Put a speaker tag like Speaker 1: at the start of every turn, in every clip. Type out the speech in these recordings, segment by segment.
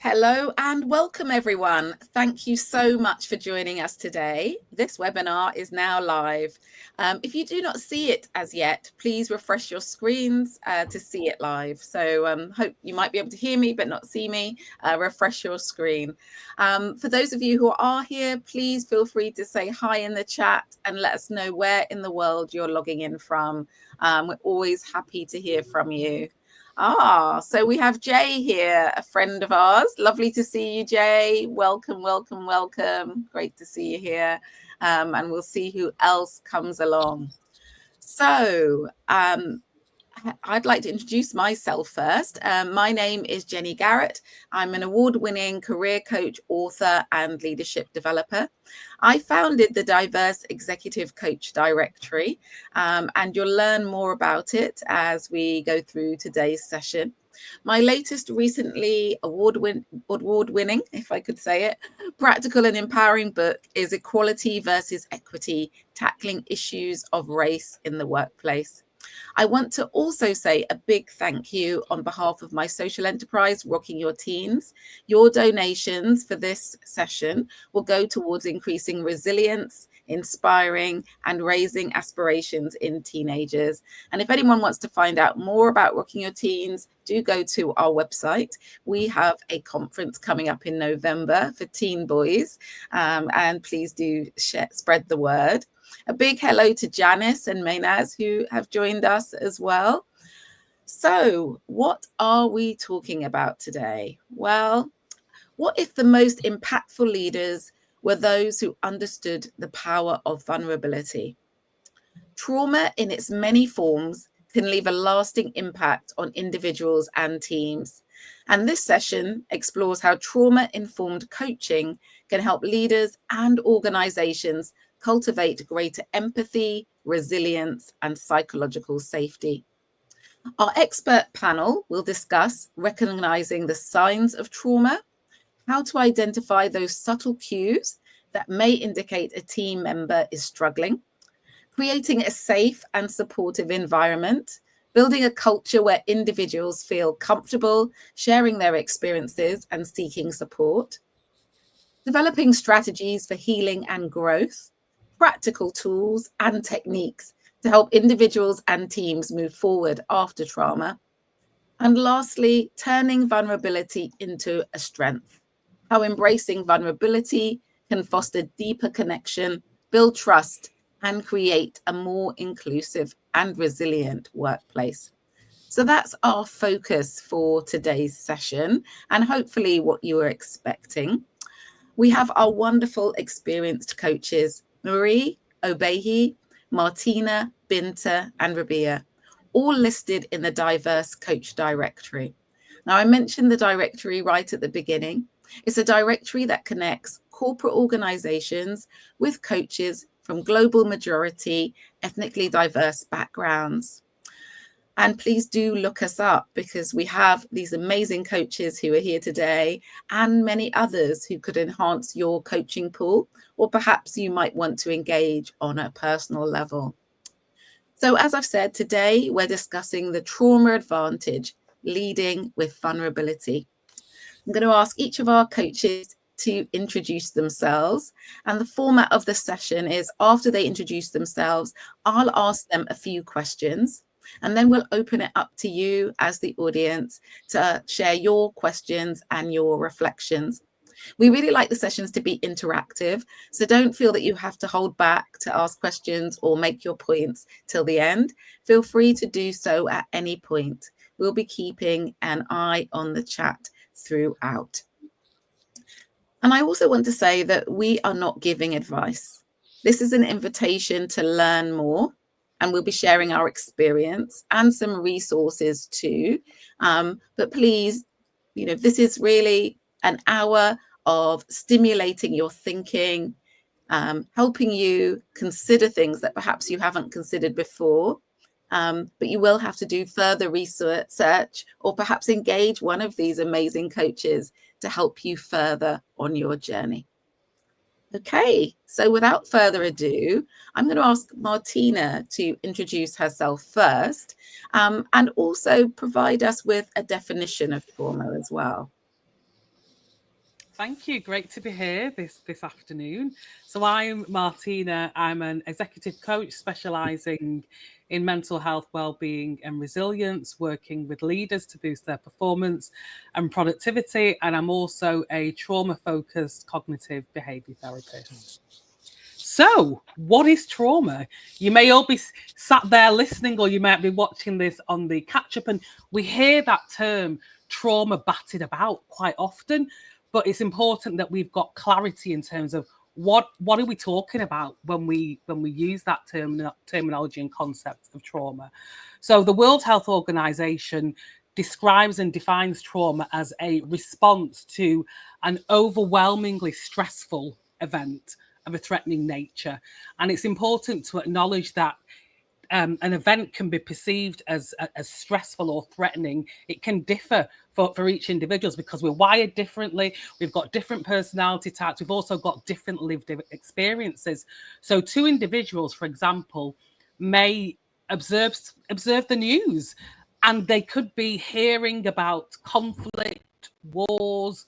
Speaker 1: Hello and welcome everyone. Thank you so much for joining us today. This webinar is now live. If you do not see it as yet, please refresh your screens to see it live. So hope you might be able to hear me but not see me. Refresh your screen. For those of you who are here, please feel free to say hi in the chat and let us know where in the world you're logging in from. We're always happy to hear from you. So we have Jay here, a friend of ours. Lovely to see you, Jay. Welcome, welcome, welcome. Great to see you here. And we'll see who else comes along. So I'd like to introduce myself first. My name is Jenny Garrett. I'm an award-winning career coach, author, and leadership developer. I founded the Diverse Executive Coach Directory, and you'll learn more about it as we go through today's session. My latest recently award-winning, if I could say it, practical and empowering book is Equality versus Equity, Tackling Issues of Race in the Workplace. I want to also say a big thank you on behalf of my social enterprise, Rocking Your Teens. Your donations for this session will go towards increasing resilience, inspiring, and raising aspirations in teenagers. And if anyone wants to find out more about Rocking Your Teens, do go to our website. We have a conference coming up in November for teen boys, and please do spread the word. A big hello to Janice and Maynaz who have joined us as well. So what are we talking about today? Well, what if the most impactful leaders were those who understood the power of vulnerability? Trauma in its many forms can leave a lasting impact on individuals and teams. And this session explores how trauma-informed coaching can help leaders and organizations cultivate greater empathy, resilience, and psychological safety. Our expert panel will discuss recognizing the signs of trauma, how to identify those subtle cues that may indicate a team member is struggling, creating a safe and supportive environment, building a culture where individuals feel comfortable sharing their experiences and seeking support, developing strategies for healing and growth, practical tools and techniques to help individuals and teams move forward after trauma, and lastly, turning vulnerability into a strength, how embracing vulnerability can foster deeper connection, build trust, and create a more inclusive and resilient workplace. So that's our focus for today's session, and hopefully what you were expecting. We have our wonderful experienced coaches, Marie, Obehi, Martina, Binta, and Rabia, all listed in the Diverse Coach Directory. Now, I mentioned the directory right at the beginning. It's a directory that connects corporate organizations with coaches from global majority, ethnically diverse backgrounds. And please do look us up because we have these amazing coaches who are here today and many others who could enhance your coaching pool, or perhaps you might want to engage on a personal level. So as I've said, today we're discussing the trauma advantage, leading with vulnerability. I'm going to ask each of our coaches to introduce themselves. And the format of the session is after they introduce themselves, I'll ask them a few questions. And then we'll open it up to you as the audience to share your questions and your reflections. We really like the sessions to be interactive, so don't feel that you have to hold back to ask questions or make your points till the end. Feel free to do so at any point. We'll be keeping an eye on the chat throughout. And I also want to say that we are not giving advice. This is an invitation to learn more, and we'll be sharing our experience and some resources too. But please, this is really an hour of stimulating your thinking, helping you consider things that perhaps you haven't considered before. But you will have to do further research or perhaps engage one of these amazing coaches to help you further on your journey. Okay, so without further ado, I'm going to ask Martina to introduce herself first, and also provide us with a definition of trauma as well.
Speaker 2: Thank you. Great to be here this afternoon. So I'm Martina. I'm an executive coach specialising in mental health, wellbeing and resilience, working with leaders to boost their performance and productivity. And I'm also a trauma-focused cognitive behaviour therapist. So, what is trauma? You may all be sat there listening, or you might be watching this on the catch up, and we hear that term trauma batted about quite often. But it's important that we've got clarity in terms of what are we talking about when we use that terminology and concept of trauma. So, the World Health Organization describes and defines trauma as a response to an overwhelmingly stressful event of a threatening nature. And it's important to acknowledge that an event can be perceived as stressful or threatening. It can differ for each individual because we're wired differently. We've got different personality types. We've also got different lived experiences. So two individuals, for example, may observe the news, and they could be hearing about conflict, wars.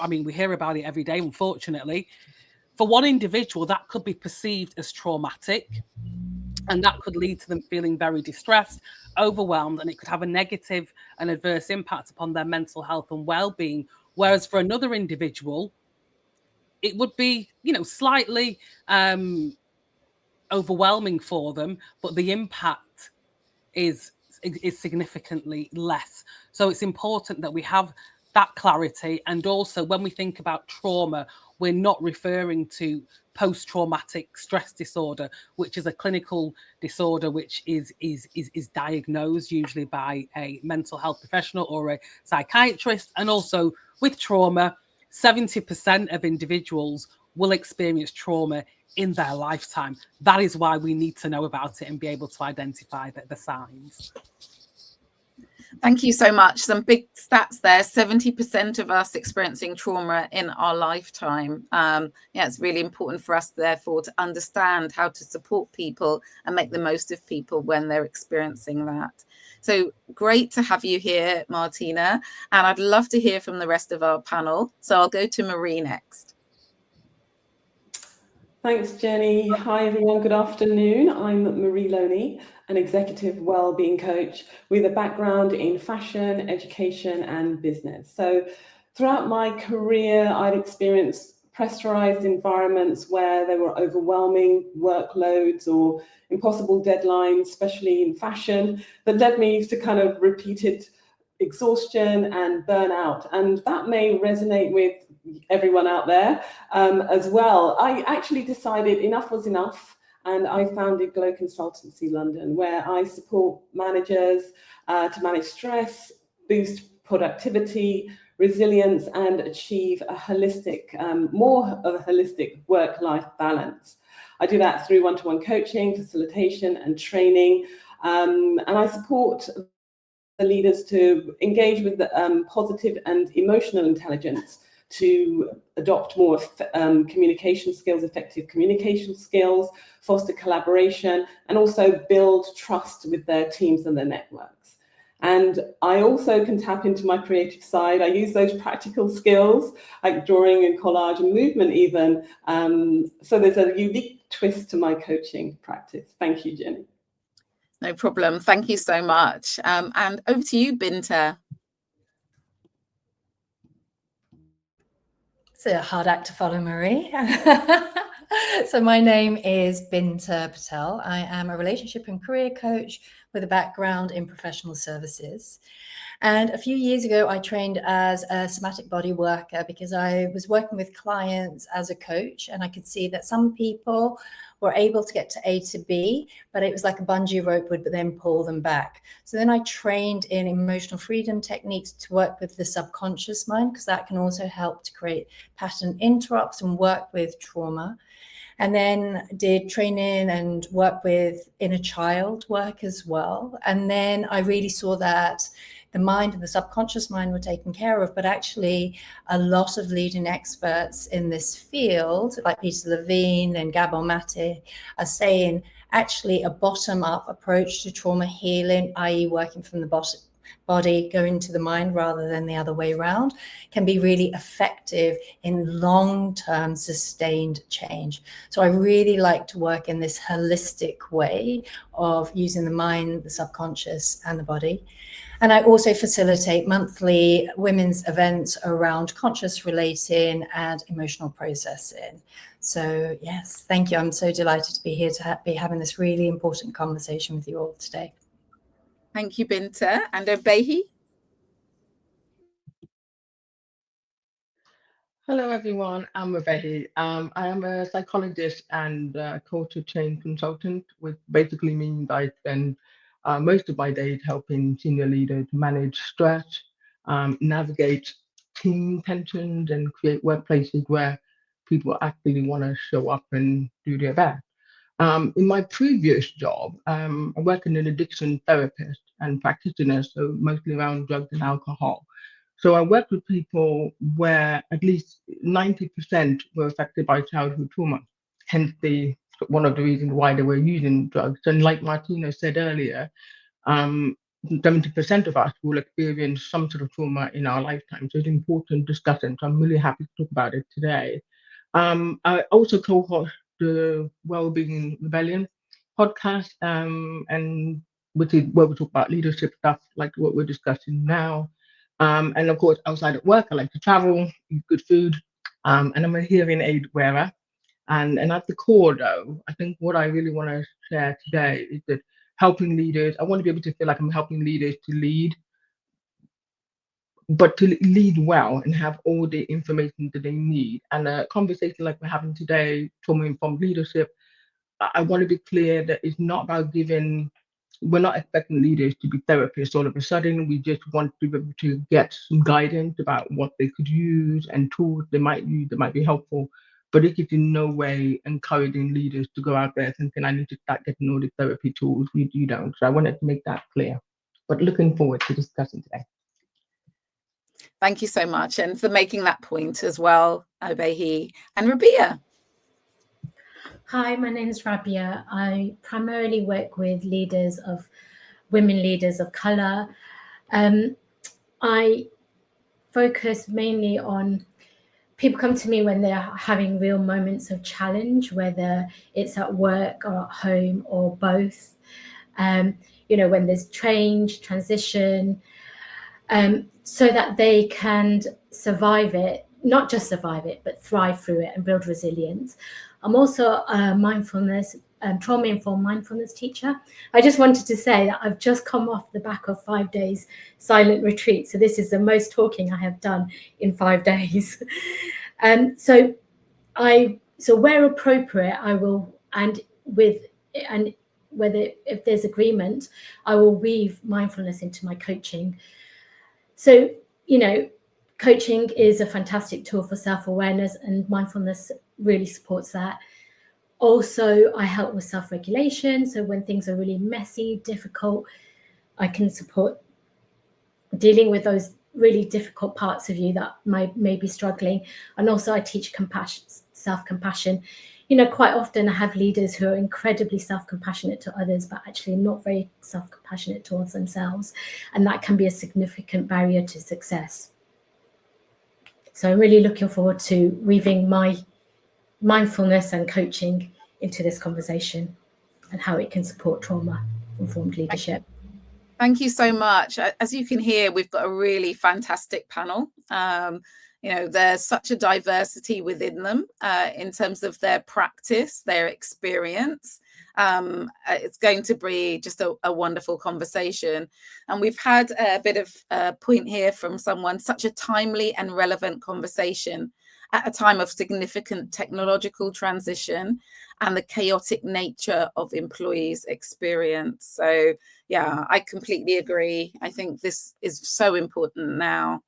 Speaker 2: I mean, we hear about it every day, unfortunately. For one individual, that could be perceived as traumatic, and that could lead to them feeling very distressed, overwhelmed, and it could have a negative and adverse impact upon their mental health and well-being. Whereas for another individual, it would be, slightly overwhelming for them, but the impact is significantly less. So it's important that we have that clarity. And also, when we think about trauma, we're not referring to post-traumatic stress disorder, which is a clinical disorder which is diagnosed usually by a mental health professional or a psychiatrist. And also with trauma, 70% of individuals will experience trauma in their lifetime. That is why we need to know about it and be able to identify the signs.
Speaker 1: Thank you so much. Some big stats there. 70% of us experiencing trauma in our lifetime. It's really important for us, therefore, to understand how to support people and make the most of people when they're experiencing that. So great to have you here, Martina. And I'd love to hear from the rest of our panel. So I'll go to Marie next.
Speaker 3: Thanks, Jenny. Hi, everyone. Good afternoon. I'm Marie Loney, an executive wellbeing coach with a background in fashion, education, and business. So throughout my career, I'd experienced pressurized environments where there were overwhelming workloads or impossible deadlines, especially in fashion, that led me to kind of repeated exhaustion and burnout. And that may resonate with everyone out there as well. I actually decided enough was enough, and I founded Glow Consultancy London, where I support managers to manage stress, boost productivity, resilience, and achieve a holistic, more of a holistic work-life balance. I do that through one-to-one coaching, facilitation, and training, and I support the leaders to engage with positive and emotional intelligence, to adopt more communication skills, effective communication skills, foster collaboration, and also build trust with their teams and their networks. And I also can tap into my creative side. I use those practical skills like drawing and collage and movement even. So there's a unique twist to my coaching practice. Thank you, Jenny.
Speaker 1: No problem. Thank you so much. And over to you, Binta.
Speaker 4: It's a hard act to follow, Marie. So my name is Binta Patel. I am a relationship and career coach with a background in professional services. And a few years ago, I trained as a somatic body worker because I was working with clients as a coach, and I could see that some people were able to get to A to B, but it was like a bungee rope would then pull them back. So then I trained in emotional freedom techniques to work with the subconscious mind, because that can also help to create pattern interrupts and work with trauma. And then did training and work with inner child work as well. And then I really saw that the mind and the subconscious mind were taken care of, but actually a lot of leading experts in this field, like Peter Levine and Gabor Mate, are saying actually a bottom-up approach to trauma healing, i.e. working from the body go into the mind rather than the other way around can be really effective in long-term sustained change. So I really like to work in this holistic way of using the mind, the subconscious, and the body. And I also facilitate monthly women's events around conscious relating and emotional processing. So yes, thank you. I'm so delighted to be here to be having this really important conversation with you all today.
Speaker 1: Thank you, Binta. And Obehi?
Speaker 5: Hello, everyone. I'm Rebecca. I am a psychologist and culture change consultant, which basically means I spend most of my days helping senior leaders manage stress, navigate team tensions, and create workplaces where people actually want to show up and do their best. In my previous job, I worked as an addiction therapist and practitioner, so mostly around drugs and alcohol. So I worked with people where at least 90% were affected by childhood trauma, hence one of the reasons why they were using drugs. And like Martina said earlier, 70% of us will experience some sort of trauma in our lifetime. So it's important discussion. So I'm really happy to talk about it today. I also co-host the Wellbeing Rebellion podcast, and which is where we talk about leadership stuff like what we're discussing now. And of course, outside of work, I like to travel, eat good food, and I'm a hearing aid wearer. And at the core, though, I think what I really want to share today is that helping leaders, I want to be able to feel like I'm helping leaders to lead, but to lead well and have all the information that they need. And a conversation like we're having today, trauma-informed leadership, I want to be clear that it's not about we're not expecting leaders to be therapists all of a sudden. We just want to be able to get some guidance about what they could use and tools they might use that might be helpful. But it is in no way encouraging leaders to go out there thinking, I need to start getting all the therapy tools. You don't. So I wanted to make that clear. But looking forward to discussing today.
Speaker 1: Thank you so much, and for making that point as well, Obehi. And Rabia?
Speaker 6: Hi, my name is Rabia. I primarily work with women leaders of colour. I focus mainly on people come to me when they're having real moments of challenge, whether it's at work or at home or both. When there's change, transition, so that they can survive it, not just survive it, but thrive through it and build resilience. I'm also a trauma-informed mindfulness teacher. I just wanted to say that I've just come off the back of 5 days silent retreat. So this is the most talking I have done in 5 days. So where appropriate, I will, and whether if there's agreement, I will weave mindfulness into my coaching. So, coaching is a fantastic tool for self-awareness, and mindfulness really supports that. Also, I help with self-regulation. So when things are really messy, difficult, I can support dealing with those really difficult parts of you that may be struggling. And also I teach compassion, self-compassion. Quite often I have leaders who are incredibly self-compassionate to others, but actually not very self-compassionate towards themselves. And that can be a significant barrier to success. So I'm really looking forward to weaving my mindfulness and coaching into this conversation and how it can support trauma-informed leadership.
Speaker 1: Thank you so much. As you can hear, we've got a really fantastic panel. There's such a diversity within them in terms of their practice, their experience. It's going to be just a wonderful conversation. And we've had a bit of a point here from someone, such a timely and relevant conversation at a time of significant technological transition and the chaotic nature of employees' experience. So, yeah, I completely agree. I think this is so important now.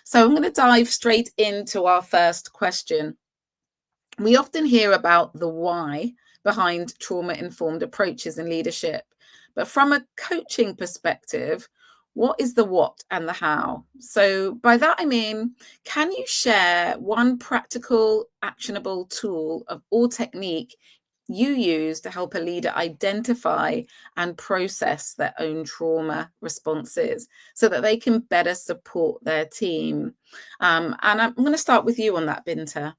Speaker 1: So I'm going to dive straight into our first question. We often hear about the why behind trauma-informed approaches in leadership, but from a coaching perspective, what is the what and the how? So by that, I mean, can you share one practical, actionable tool or technique you use to help a leader identify and process their own trauma responses so that they can better support their team. And I'm going to start with you on that, Binta.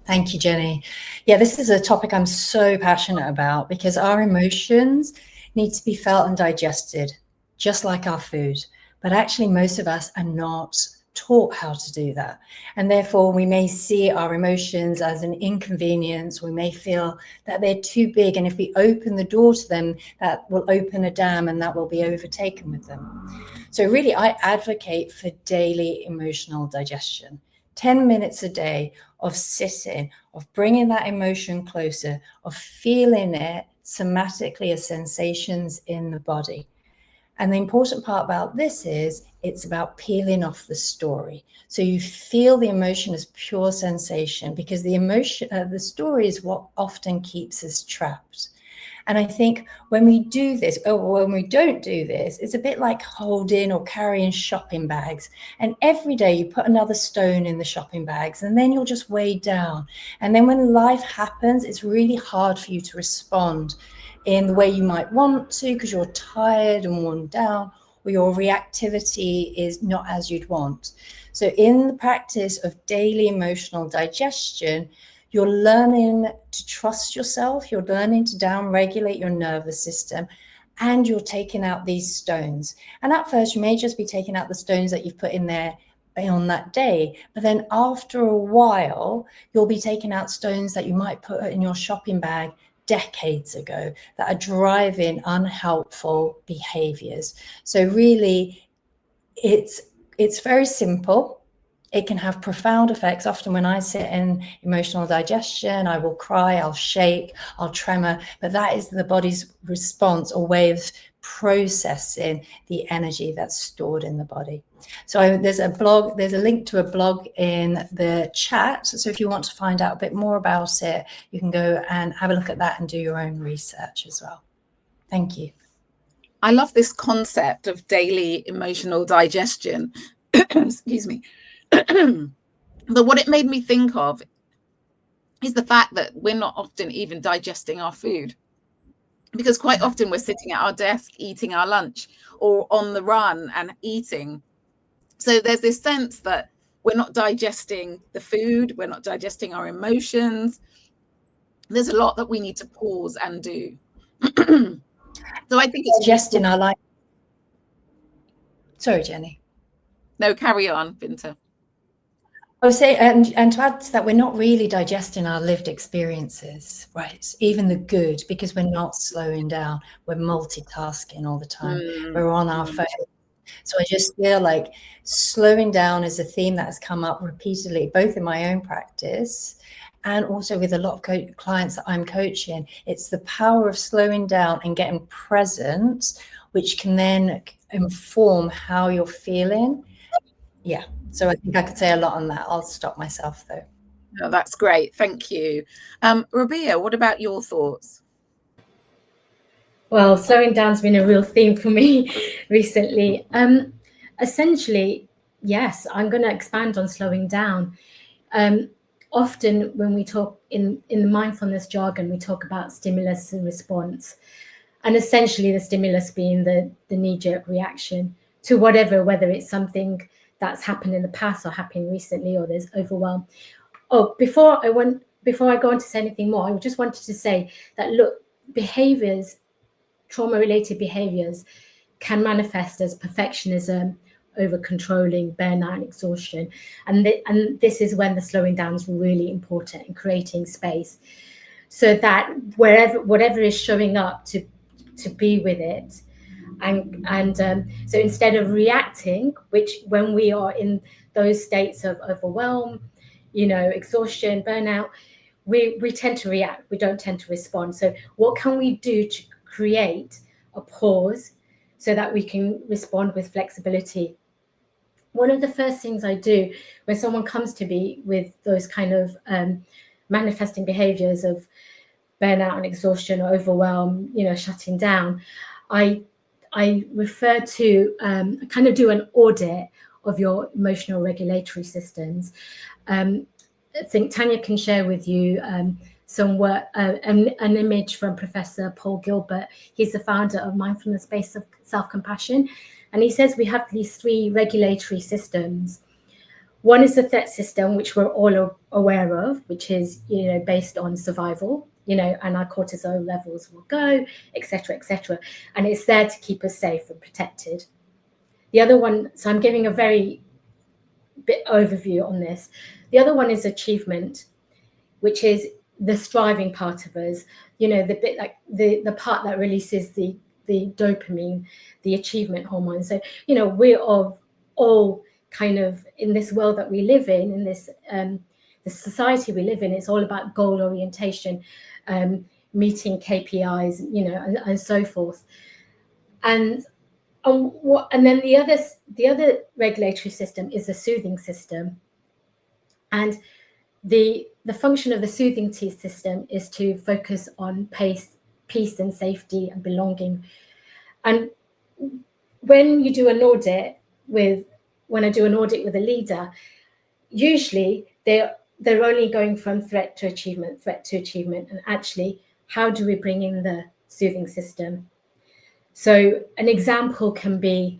Speaker 4: Thank you, Jenny. Yeah, this is a topic I'm so passionate about because our emotions need to be felt and digested, just like our food. But actually, most of us are not taught how to do that. And therefore, we may see our emotions as an inconvenience. We may feel that they're too big. And if we open the door to them, that will open a dam and that will be overtaken with them. So really, I advocate for daily emotional digestion. 10 minutes a day of sitting, of bringing that emotion closer, of feeling it somatically as sensations in the body. And the important part about this is it's about peeling off the story. So you feel the emotion as pure sensation, because the emotion, the story is what often keeps us trapped. And I think when we do this, or when we don't do this, it's a bit like holding or carrying shopping bags. And every day you put another stone in the shopping bags, and then you're just weighed down. And then when life happens, it's really hard for you to respond in the way you might want to, because you're tired and worn down, or your reactivity is not as you'd want. So in the practice of daily emotional digestion, you're learning to trust yourself, you're learning to down-regulate your nervous system, and you're taking out these stones. And at first, you may just be taking out the stones that you've put in there on that day, but then after a while, you'll be taking out stones that you might put in your shopping bag decades ago that are driving unhelpful behaviors. So really, it's very simple. It can have profound effects. Often when I sit in emotional digestion, I will cry, I'll shake, I'll tremor, but that is the body's response or way of processing the energy that's stored in the body. So there's a link to a blog in the chat. So if you want to find out a bit more about it, you can go and have a look at that and do your own research as well. Thank you.
Speaker 1: I love this concept of daily emotional digestion. Excuse me. But what it made me think of is the fact that we're not often even digesting our food, because quite often we're sitting at our desk eating our lunch or on the run and eating. So there's this sense that we're not digesting the food, we're not digesting our emotions. There's a lot that we need to pause and do. So I think it's
Speaker 4: digesting our life. Sorry, Jenny.
Speaker 1: No, carry on, Binta.
Speaker 4: I would say, and to add to that, we're not really digesting our lived experiences, right? Even the good, because we're not slowing down. We're multitasking all the time. We're on our phone. So I just feel like slowing down is a theme that has come up repeatedly, both in my own practice and also with a lot of clients that I'm coaching. It's the power of slowing down and getting present, which can then inform how you're feeling. Yeah. So I think I could say a lot on that. I'll stop myself though.
Speaker 1: No, that's great. Thank you. Rabia, what about your thoughts?
Speaker 6: Well, slowing down's been a real theme for me recently. Essentially, yes, I'm going to expand on slowing down. Often when we talk in the mindfulness jargon, we talk about stimulus and response. And essentially the stimulus being the knee-jerk reaction to whatever, whether it's something that's happened in the past or happening recently, or there's overwhelm. Oh, before I go on to say anything more, I just wanted to say that, look, behaviors, trauma-related behaviors can manifest as perfectionism, over-controlling, burnout, and exhaustion. And this is when the slowing down is really important in creating space, so that whatever is showing up to be with it. And so instead of reacting, which when we are in those states of overwhelm, exhaustion, burnout, we tend to react. We don't tend to respond. So what can we do to create a pause so that we can respond with flexibility? One of the first things I do when someone comes to me with those kind of manifesting behaviors of burnout and exhaustion or overwhelm, shutting down, I refer to kind of do an audit of your emotional regulatory systems. think Tanya can share with you some work, an image from Professor Paul Gilbert. He's the founder of mindfulness-based self-compassion. And he says we have these 3 regulatory systems. One is the threat system, which we're all aware of, which is, based on survival, and our cortisol levels will go, etc., etc. And it's there to keep us safe and protected. The other one, so I'm giving a very bit overview on this. The other one is achievement, which is the striving part of us, the bit like the part that releases the dopamine, the achievement hormone. So, we're all kind of in this world that we live in this the society we live in. It's all about goal orientation, meeting KPIs, and so forth. And then the other regulatory system is the soothing system. And the function of the soothing T system is to focus on peace and safety and belonging. And when you do an audit when I do an audit with a leader, usually they're only going from threat to achievement, and actually, how do we bring in the soothing system? So an example can be,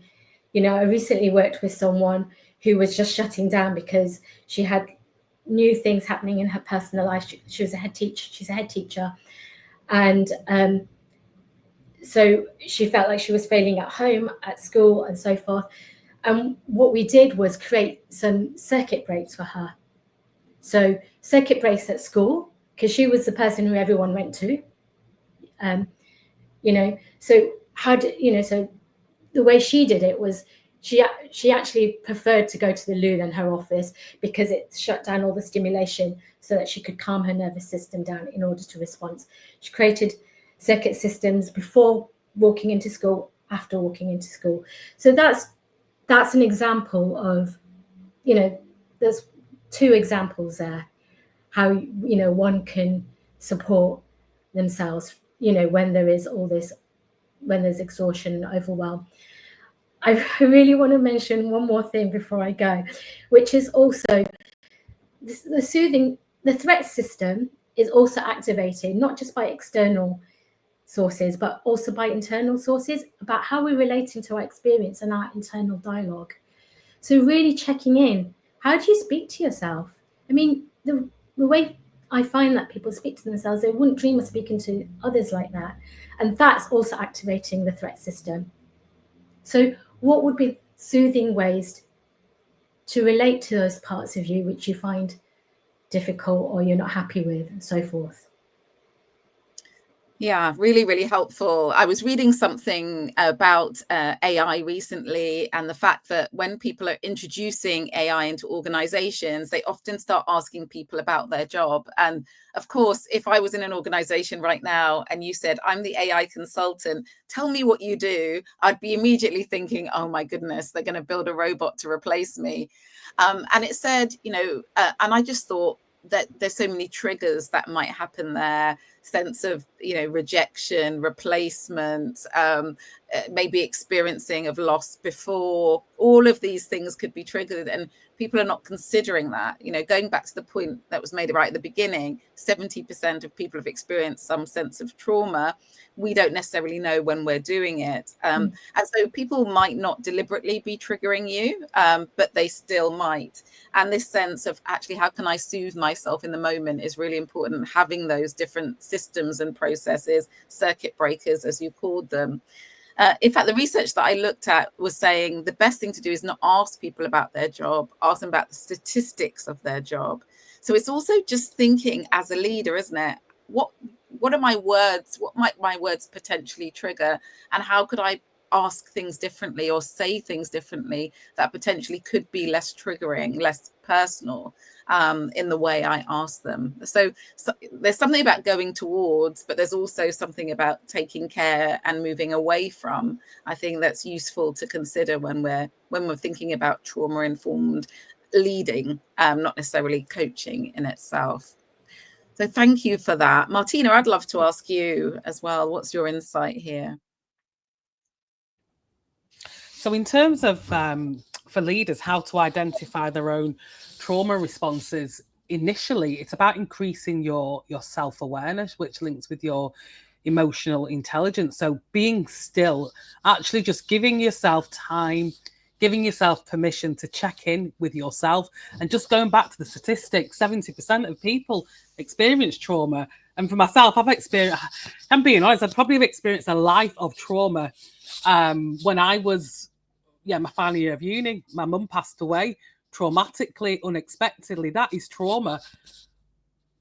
Speaker 6: I recently worked with someone who was just shutting down because she had new things happening in her personal life. She was a head teacher. She's a head teacher. And so she felt like she was failing at home, at school, and so forth. And what we did was create some circuit breaks for her. So circuit breaks at school, because she was the person who everyone went to. So so the way she did it was she actually preferred to go to the loo than her office, because it shut down all the stimulation so that she could calm her nervous system down in order to respond. She created circuit systems before walking into school, after walking into school. So that's an example of, there's 2 examples there, how, one can support themselves, when there is all this, when there's exhaustion and overwhelm. I really want to mention one more thing before I go, which is also the threat system is also activated, not just by external sources, but also by internal sources, about how we're relating to our experience and our internal dialogue. So really checking in, how do you speak to yourself? I mean, the way I find that people speak to themselves, they wouldn't dream of speaking to others like that. And that's also activating the threat system. So what would be soothing ways to relate to those parts of you which you find difficult or you're not happy with, and so forth?
Speaker 1: Yeah, really, really helpful. I was reading something about AI recently, and the fact that when people are introducing AI into organizations, they often start asking people about their job. And of course, if I was in an organization right now and you said, I'm the AI consultant, tell me what you do, I'd be immediately thinking, oh my goodness, they're going to build a robot to replace me. And it said, and I just thought, that there's so many triggers that might happen there, sense of rejection, replacement, maybe experiencing of loss before. All of these things could be triggered, and people are not considering that. Going back to the point that was made right at the beginning, 70% of people have experienced some sense of trauma. We don't necessarily know when we're doing it, and so people might not deliberately be triggering you, but they still might. And this sense of actually, how can I soothe myself in the moment is really important. Having those different systems and processes, circuit breakers, as you called them. In fact, the research that I looked at was saying the best thing to do is not ask people about their job, ask them about the statistics of their job. So it's also just thinking as a leader, isn't it? What are my words? What might my words potentially trigger? And how could I ask things differently or say things differently that potentially could be less triggering, less personal in the way I ask them? So there's something about going towards, but there's also something about taking care and moving away from. I think that's useful to consider when we're thinking about trauma-informed leading, not necessarily coaching in itself. So thank you for that. Martina, I'd love to ask you as well. What's your insight here?
Speaker 2: So in terms of for leaders, how to identify their own trauma responses, initially, it's about increasing your self-awareness, which links with your emotional intelligence. So being still, actually just giving yourself time, giving yourself permission to check in with yourself. And just going back to the statistics, 70% of people experience trauma. And for myself, I'm being honest, I'd probably have experienced a life of trauma when I was, my final year of uni. My mum passed away traumatically, unexpectedly. That is trauma.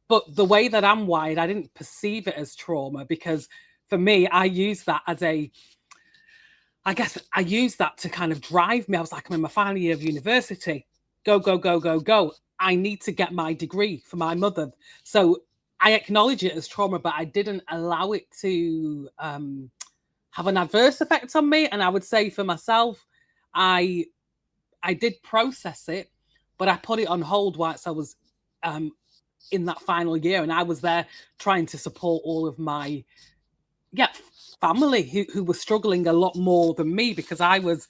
Speaker 2: But the way that I'm wired, I didn't perceive it as trauma, because for me, I used that I used that to kind of drive me. I was like, I'm in my final year of university. Go, go, go, go, go. I need to get my degree for my mother. So I acknowledge it as trauma, but I didn't allow it to have an adverse effect on me. And I would say for myself, I did process it, but I put it on hold whilst I was in that final year, and I was there trying to support all of my family who were struggling a lot more than me, because I was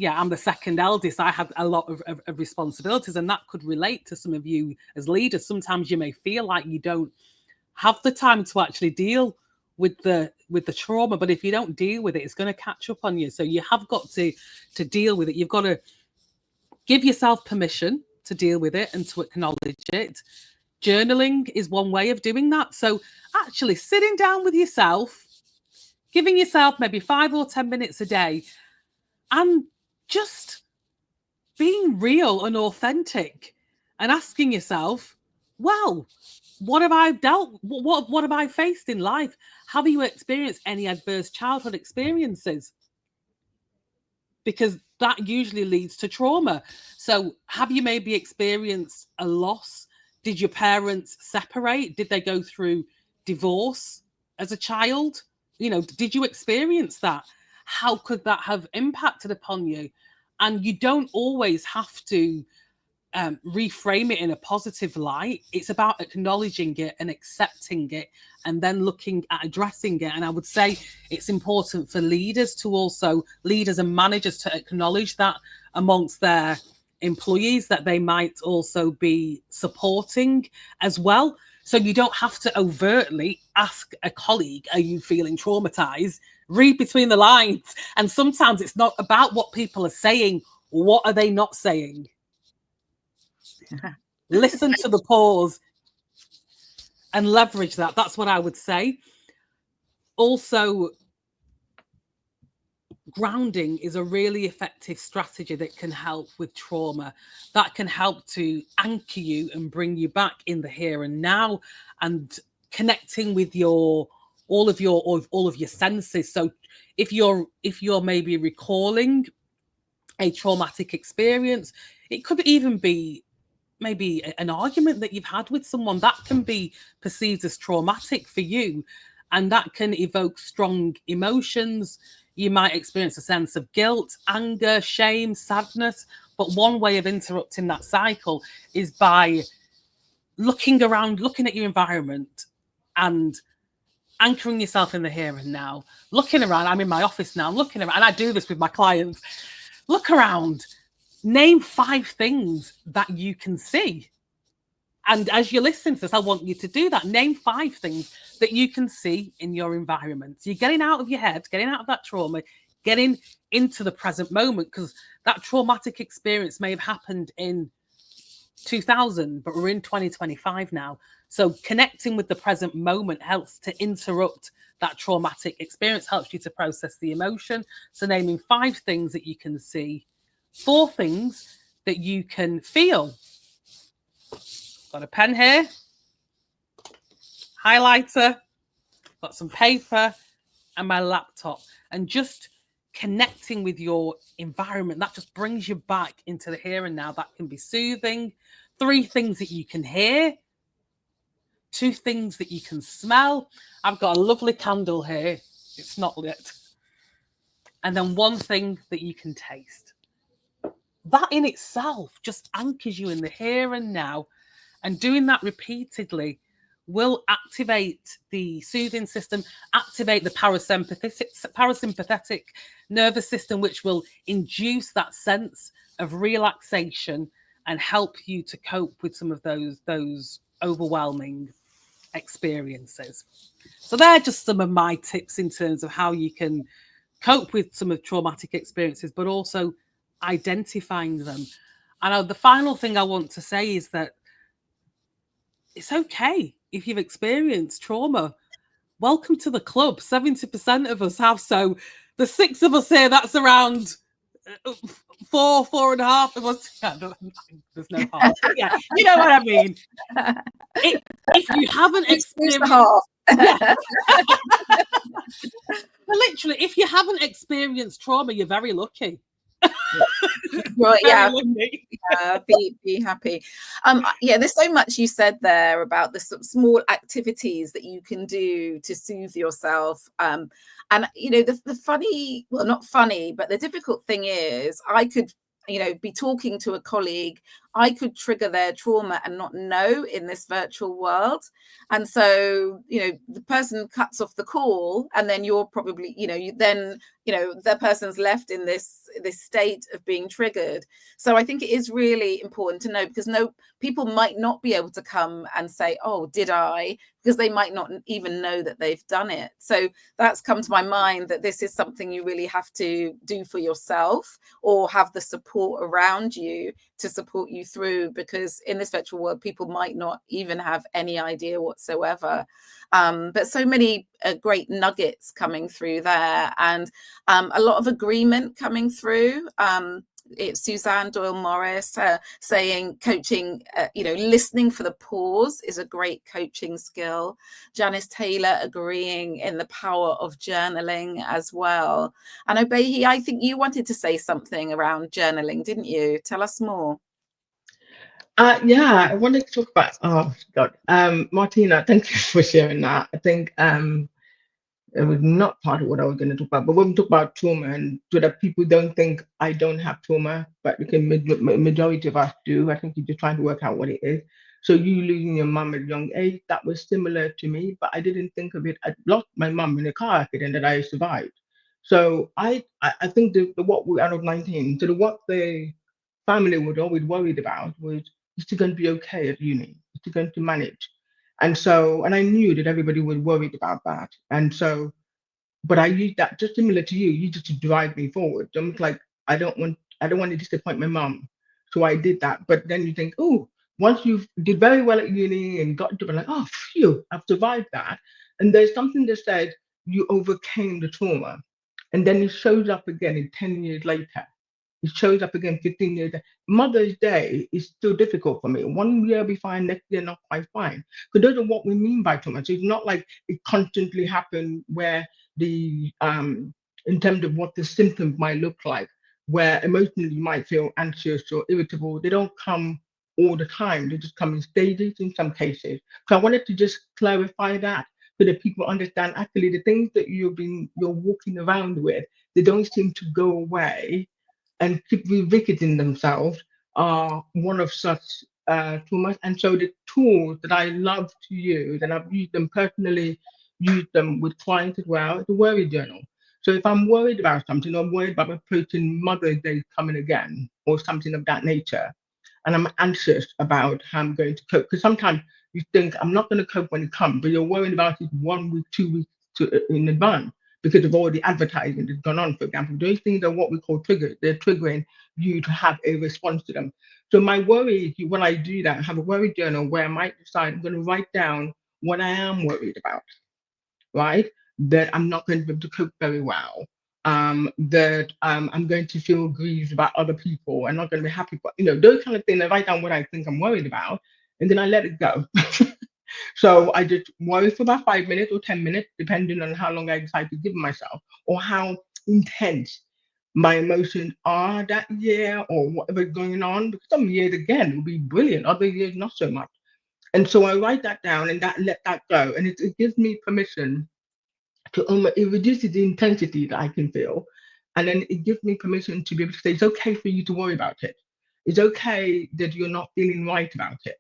Speaker 2: I'm the second eldest. I had a lot of responsibilities, and that could relate to some of you as leaders. Sometimes you may feel like you don't have the time to actually deal with the trauma, but if you don't deal with it, it's going to catch up on you. So you have got to deal with it. You've got to give yourself permission to deal with it and to acknowledge it. Journaling is one way of doing that. So actually sitting down with yourself, giving yourself maybe 5 or 10 minutes a day, and just being real and authentic, and asking yourself, well, what have I what have I faced in life? Have you experienced any adverse childhood experiences? Because that usually leads to trauma. So have you maybe experienced a loss? Did your parents separate? Did they go through divorce as a child? Did you experience that? How could that have impacted upon you? And you don't always have to reframe it in a positive light. It's about acknowledging it and accepting it, and then looking at addressing it. And I would say it's important for leaders and managers to acknowledge that amongst their employees, that they might also be supporting as well. So you don't have to overtly ask a colleague, are you feeling traumatized? Read between the lines. And sometimes it's not about what people are saying. What are they not saying? Listen to the pause and leverage that. That's what I would say. Also, grounding is a really effective strategy that can help with trauma, that can help to anchor you and bring you back in the here and now, and connecting with all of your senses. So if you're maybe recalling a traumatic experience, it could even be maybe an argument that you've had with someone that can be perceived as traumatic for you, and that can evoke strong emotions. You might experience a sense of guilt, anger, shame, sadness. But one way of interrupting that cycle is by looking around, looking at your environment, and anchoring yourself in the here and now. Looking around. I'm in my office now. I'm looking around, and I do this with my clients. Look around. Name 5 things that you can see. And as you listen to this, I want you to do that. Name 5 things that you can see in your environment. So you're getting out of your head, getting out of that trauma, getting into the present moment, because that traumatic experience may have happened in 2000, but we're in 2025 now. So connecting with the present moment helps to interrupt that traumatic experience, helps you to process the emotion. So naming 5 things that you can see, 4 things that you can feel. Got a pen here, highlighter, got some paper and my laptop, and just connecting with your environment. That just brings you back into the here and now. That can be soothing. 3 things that you can hear, 2 things that you can smell. I've got a lovely candle here. It's not lit. And then 1 thing that you can taste. That in itself just anchors you in the here and now. And doing that repeatedly will activate the soothing system, activate the parasympathetic nervous system, which will induce that sense of relaxation and help you to cope with some of those overwhelming experiences. So they're just some of my tips in terms of how you can cope with some of traumatic experiences, but also identifying them. And the final thing I want to say is that it's okay if you've experienced trauma. Welcome to the club. 70% of us have. So the 6 of us here, that's around 4.5 of us. Yeah, there's no half. Yeah, you know what I mean. If you haven't experienced
Speaker 1: half.
Speaker 2: Yeah. Literally, if you haven't experienced trauma, you're very lucky.
Speaker 1: Right, yeah.
Speaker 2: Lucky.
Speaker 1: Be happy. Yeah, there's so much you said there about the sort of small activities that you can do to soothe yourself. And you know, the funny, well, not funny, but the difficult thing is I could, you know, be talking to a colleague, I could trigger their trauma and not know in this virtual world. And so, you know, the person cuts off the call and then you're probably, you know, the person's left in this state of being triggered. So I think it is really important to know, because people might not be able to come and say, oh, did I? Because they might not even know that they've done it. So that's come to my mind, that this is something you really have to do for yourself, or have the support around you to support you through, because in this virtual world, people might not even have any idea whatsoever. But so many great nuggets coming through there, and a lot of agreement coming through. It's Suzanne Doyle Morris saying coaching, you know, listening for the pause is a great coaching skill. Janice Taylor agreeing in the power of journaling as well. And Obehi, I think you wanted to say something around journaling, didn't you? Tell us more.
Speaker 5: Yeah, I wanted to talk about, oh God, Martina, thank you for sharing that. I think it was not part of what I was going to talk about, but when we talk about trauma, and so that people don't think I don't have trauma, but majority of us do. I think you're just trying to work out what it is. So you losing your mum at a young age, that was similar to me, but I didn't think of it. I lost my mum in a car accident that I survived. So I think what we out of 19, so what the family was always worried about was, is she going to be okay at uni? Is she going to manage? And so, and I knew that everybody was worried about that. And so, but I used that just similar to you, just to drive me forward. I'm like, I don't want to disappoint my mum. So I did that. But then you think, oh, once you did very well at uni and got to be like, oh, phew, I've survived that. And there's something that said you overcame the trauma. And then it shows up again in 10 years later. It shows up again 15 years. Mother's Day is still difficult for me. 1 year be fine, next year not quite fine. Because those are what we mean by trauma. So it's not like it constantly happens where the in terms of what the symptoms might look like, where emotionally you might feel anxious or irritable. They don't come all the time. They just come in stages in some cases. So I wanted to just clarify that so that people understand actually the things that you're walking around with, they don't seem to go away and keep revisiting themselves are one of such traumas. And so the tools that I love to use, and I've used them personally, used them with clients as well, the worry journal. So if I'm worried about something, I'm worried about approaching Mother's Day coming again, or something of that nature, and I'm anxious about how I'm going to cope. Because sometimes you think I'm not going to cope when it comes, but you're worried about it 1 week, 2 weeks in advance because of all the advertising that's gone on, for example. Those things are what we call triggers. They're triggering you to have a response to them. So my worry is when I do that, I have a worry journal where I might decide I'm going to write down what I am worried about, right? That I'm not going to be able to cope very well. That I'm going to feel grieved about other people. I'm not going to be happy, but those kind of things. I write down what I think I'm worried about, and then I let it go. So I just worry for about 5 minutes or 10 minutes, depending on how long I decide to give myself or how intense my emotions are that year or whatever's going on. Because some years, again, will be brilliant, other years, not so much. And so I write that down and let that go. And it gives me permission to, it reduces the intensity that I can feel. And then it gives me permission to be able to say, it's okay for you to worry about it. It's okay that you're not feeling right about it.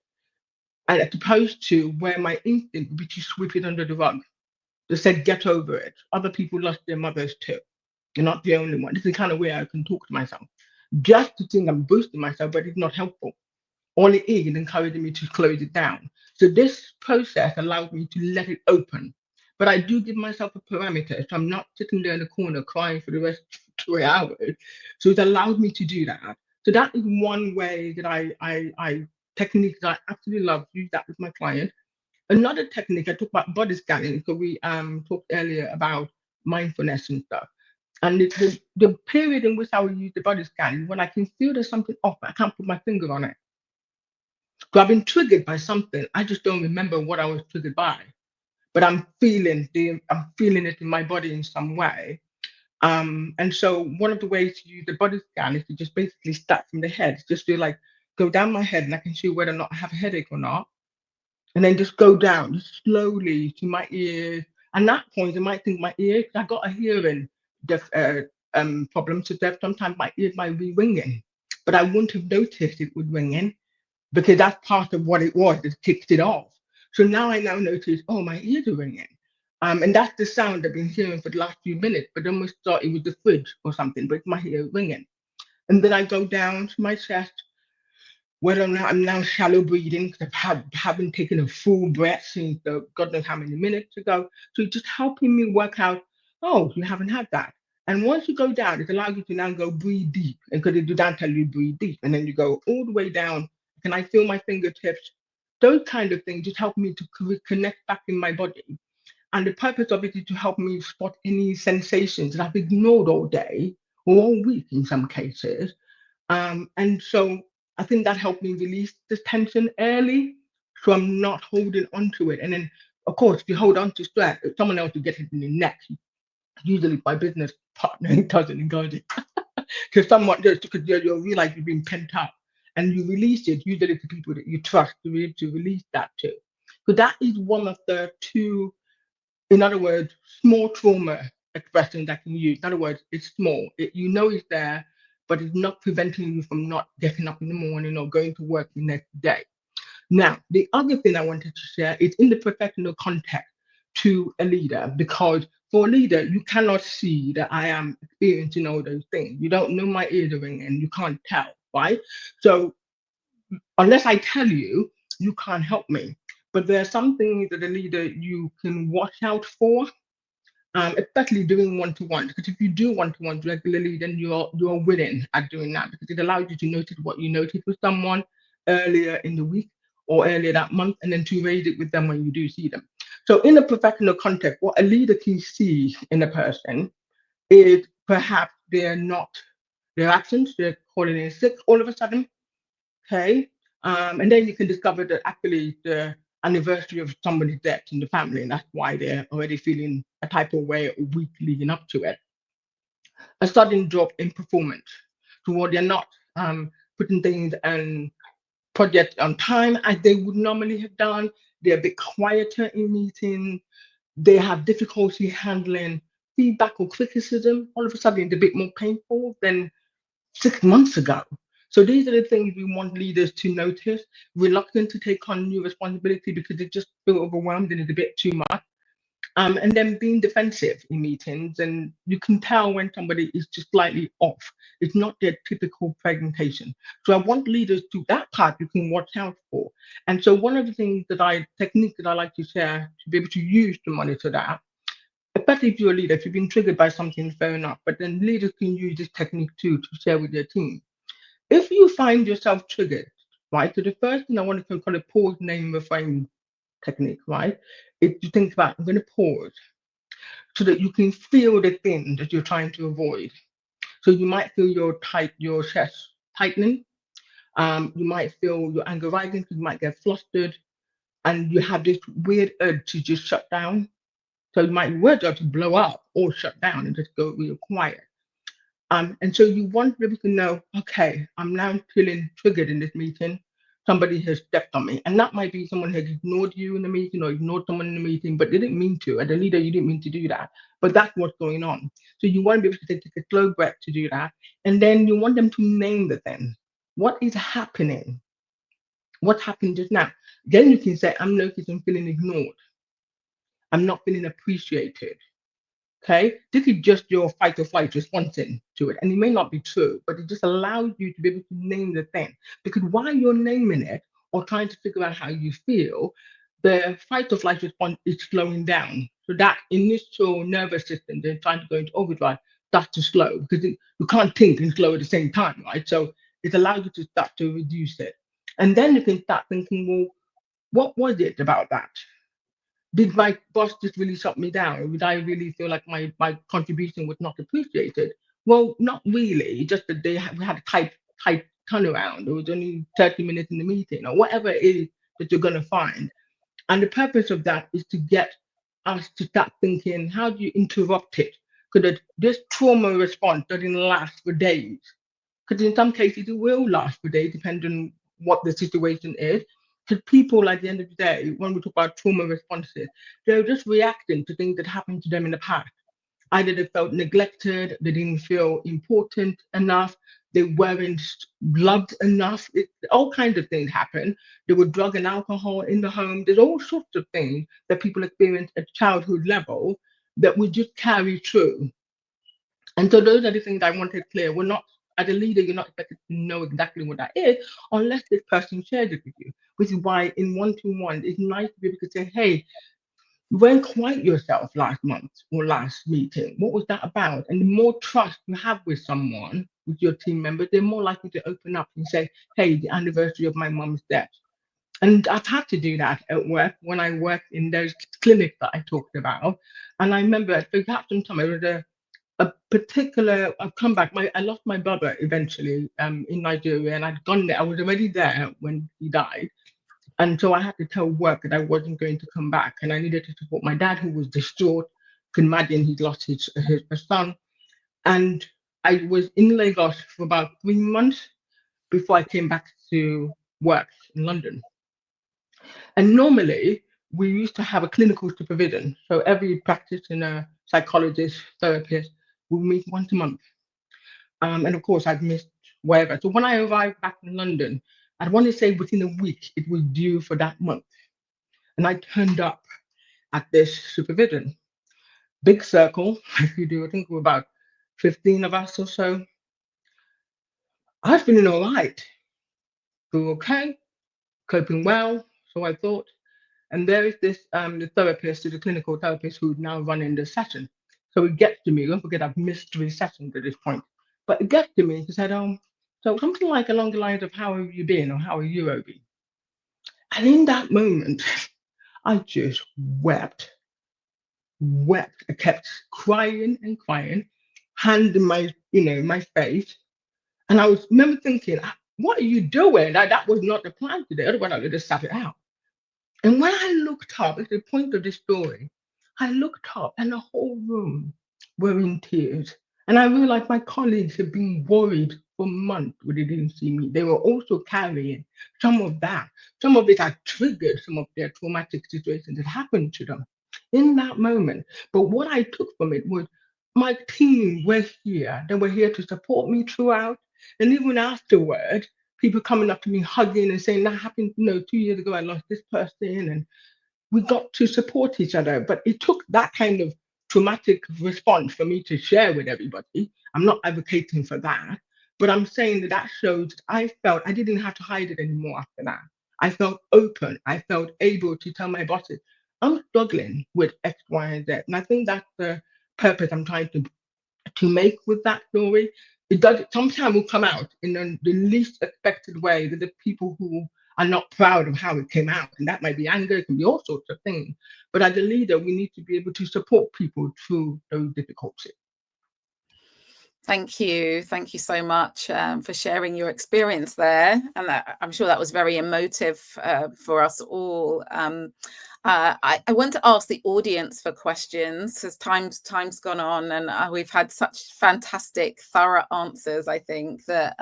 Speaker 5: And as opposed to where my instinct would be to sweep it under the rug. They said, get over it. Other people lost their mothers too. You're not the only one. This is the kind of way I can talk to myself. Just to think I'm boosting myself, but it's not helpful. all it is encouraging me to close it down. So this process allows me to let it open. But I do give myself a parameter. So I'm not sitting there in the corner crying for the rest of 3 hours. So it allows me to do that. So that is one way that I technique that I absolutely love, use that with my clients. Another technique I talk about body scanning because we talked earlier about mindfulness and stuff. And the period in which I will use the body scan is when I can feel there's something off, but I can't put my finger on it. So I've been triggered by something. I just don't remember what I was triggered by, but I'm feeling it in my body in some way. And so one of the ways to use the body scan is to just basically start from the head, just to like go down my head and I can see whether or not I have a headache or not. And then just go down just slowly to my ears. And at that point, I might think my ears, I got a hearing problem, so that sometimes my ears might be ringing, but I wouldn't have noticed it was ringing because that's part of what it was that kicked it off. So now I now notice, oh, my ears are ringing. And that's the sound I've been hearing for the last few minutes, but I almost thought it was the fridge or something, but it's my ear ringing. And then I go down to my chest, whether or not I'm now shallow breathing because haven't taken a full breath since God knows how many minutes ago. So it's just helping me work out, oh, you haven't had that. And once you go down, it allows you to now go breathe deep. And because it do not tell you breathe deep. And then you go all the way down. Can I feel my fingertips? Those kind of things just help me to connect back in my body. And the purpose of it is to help me spot any sensations that I've ignored all day or all week in some cases. And so I think that helped me release this tension early, so I'm not holding on to it. And then, of course, if you hold on to stress, if someone else will get it in the neck. Usually, my business partner doesn't encourage it because someone just because you'll realize you've been pent up, and you release it usually to people that you trust to be able to release that to. So that is one of the two, in other words, small trauma expressions I can use. In other words, it's small. You know it's there, but it's not preventing you from not getting up in the morning or going to work the next day. Now, the other thing I wanted to share is in the professional context to a leader, because for a leader, you cannot see that I am experiencing all those things. You don't know my ear ring and you can't tell, right? So unless I tell you, you can't help me. But there are some things that a leader you can watch out for, especially doing one-to-one. Because if you do one-to-ones regularly, then you're winning at doing that because it allows you to notice what you noticed with someone earlier in the week or earlier that month, and then to raise it with them when you do see them. So in a professional context, what a leader can see in a person is perhaps their actions, they're calling in sick all of a sudden, okay? And then you can discover that actually the anniversary of somebody's death in the family, and that's why they're already feeling a type of way a week leading up to it. A sudden drop in performance, toward they're not putting things and projects on time as they would normally have done. They're a bit quieter in meetings. They have difficulty handling feedback or criticism. All of a sudden, it's a bit more painful than 6 months ago. So these are the things we want leaders to notice, reluctant to take on new responsibility because they just feel overwhelmed and it's a bit too much. And then being defensive in meetings, and you can tell when somebody is just slightly off. It's not their typical presentation. So I want leaders to that part you can watch out for. And so one of the techniques that I like to share to be able to use to monitor that, especially if you're a leader, if you've been triggered by something, fair enough, but then leaders can use this technique too to share with their team. If you find yourself triggered, right? So the first thing I want to call a pause, name, reframe technique, right? Is to think about, I'm going to pause so that you can feel the thing that you're trying to avoid. So you might feel your chest tightening. You might feel your anger rising because you might get flustered, and you have this weird urge to just shut down. So you might words to blow up or shut down and just go real quiet. And so you want to be able to know, okay, I'm now feeling triggered in this meeting. Somebody has stepped on me. And that might be someone has ignored you in the meeting or ignored someone in the meeting, but they didn't mean to. As a leader, you didn't mean to do that. But that's what's going on. So you want to be able to take a slow breath to do that. And then you want them to name the thing. What is happening? What happened just now? Then you can say, I'm noticing feeling ignored. I'm not feeling appreciated. Okay, this is just your fight or flight responding to it, and it may not be true, but it just allows you to be able to name the thing. Because while you're naming it or trying to figure out how you feel, the fight or flight response is slowing down. So that initial nervous system, they're trying to go into overdrive, starts to slow because you can't think and slow at the same time, right? So it allows you to start to reduce it, and then you can start thinking, well, what was it about that? Did my boss just really shut me down? Or did I really feel like my contribution was not appreciated? Well, not really. Just that we had a tight turnaround. There was only 30 minutes in the meeting, or whatever it is that you're going to find. And the purpose of that is to get us to start thinking, how do you interrupt it? Because this trauma response doesn't last for days. Because in some cases, it will last for days, depending on what the situation is. Because people, at the end of the day, when we talk about trauma responses, they're just reacting to things that happened to them in the past. Either they felt neglected, they didn't feel important enough, they weren't loved enough. All kinds of things happen. There were drug and alcohol in the home. There's all sorts of things that people experience at childhood level that we just carry through. And so those are the things I wanted clear. We're not, as a leader, you're not expected to know exactly what that is unless this person shares it with you, which is why in one-to-one, it's nice to be able to say, hey, you weren't quite yourself last month or last meeting. What was that about? And the more trust you have with someone, with your team members, they're more likely to open up and say, hey, the anniversary of my mom's death. And I've had to do that at work when I worked in those clinics that I talked about. And I remember for some time, I was a particular, I've come back. I lost my brother eventually in Nigeria, and I'd gone there. I was already there when he died. And so I had to tell work that I wasn't going to come back, and I needed to support my dad, who was distraught. You can imagine he'd lost his son. And I was in Lagos for about 3 months before I came back to work in London. And normally, we used to have a clinical supervision. So every practitioner, psychologist, therapist will meet once a month. And of course, I'd missed wherever. So when I arrived back in London, I'd want to say within a week, it was due for that month. And I turned up at this supervision. Big circle, if you do, I think we're about 15 of us or so. I was feeling all right, doing okay, coping well, so I thought. And there is this the therapist, the clinical therapist who's now running the session. So it gets to me. Don't forget I've missed 3 sessions at this point. But it gets to me. He said, so something like along the lines of how have you been or how are you, Obi? And in that moment, I just wept. I kept crying and crying, hand in my face. And I was remember thinking, what are you doing? That was not the plan today. Otherwise, I would have just sat it out. And when I looked up, at the point of the story, I looked up and the whole room were in tears. And I realized my colleagues had been worried for months when they didn't see me. They were also carrying some of that. Some of it had triggered some of their traumatic situations that happened to them in that moment. But what I took from it was my team were here. They were here to support me throughout. And even afterward, people coming up to me, hugging and saying, that happened, 2 years ago, I lost this person. And we got to support each other. But it took that kind of traumatic response for me to share with everybody. I'm not advocating for that, but I'm saying that shows I felt I didn't have to hide it anymore after that. I felt open. I felt able to tell my bosses, I'm struggling with X, Y, and Z. And I think that's the purpose I'm trying to make with that story. It does sometimes will come out in the least expected way that the people who are not proud of how it came out. And that might be anger, it can be all sorts of things. But as a leader, we need to be able to support people through those difficulties.
Speaker 1: Thank you. Thank you so much for sharing your experience there. And I'm sure that was very emotive for us all. I want to ask the audience for questions as time's gone on, and we've had such fantastic, thorough answers. I think that